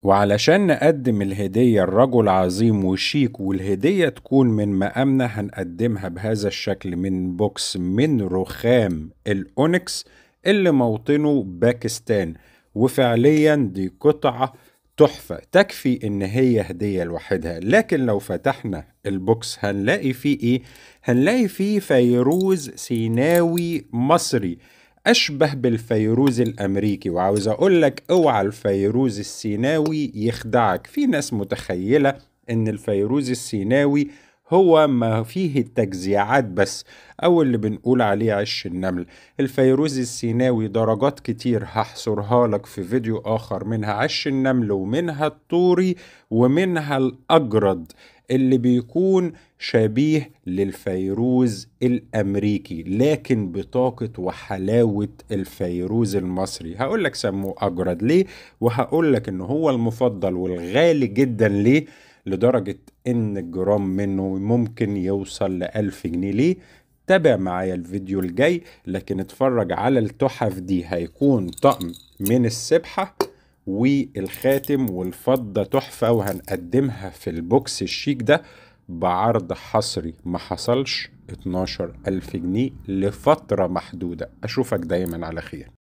وعلشان نقدم الهدية الرجل عظيم وشيك والهدية تكون من مقامنا، هنقدمها بهذا الشكل من بوكس من رخام الأونكس اللي موطنه باكستان. وفعليا دي قطعة تحفة تكفي ان هي هدية لوحدها. لكن لو فتحنا البوكس هنلاقي فيه ايه؟ هنلاقي فيه فيروز سيناوي مصري أشبه بالفيروز الأمريكي. وعاوز أقول لك اوعى الفيروز السيناوي يخدعك. في ناس متخيلة إن الفيروز السيناوي هو ما فيه التجزيعات بس، أو اللي بنقول عليه عش النمل. الفيروز السيناوي درجات كتير هحصرها لك في فيديو آخر، منها عش النمل ومنها الطوري ومنها الأجرد اللي بيكون شبيه للفيروز الأمريكي لكن بطاقة وحلاوة الفيروز المصري. هقولك سموه أجرد ليه، وهقولك إنه هو المفضل والغالي جدا ليه، لدرجة إن الجرام منه ممكن يوصل ل1000 جنيه. ليه؟ تابع معايا الفيديو الجاي. لكن اتفرج على التحف دي، هيكون طقم من السبحة والخاتم والفضة تحفة، وهنقدمها في البوكس الشيك ده بعرض حصري ما حصلش، 12,000 جنيه لفترة محدودة. أشوفك دايما على خير.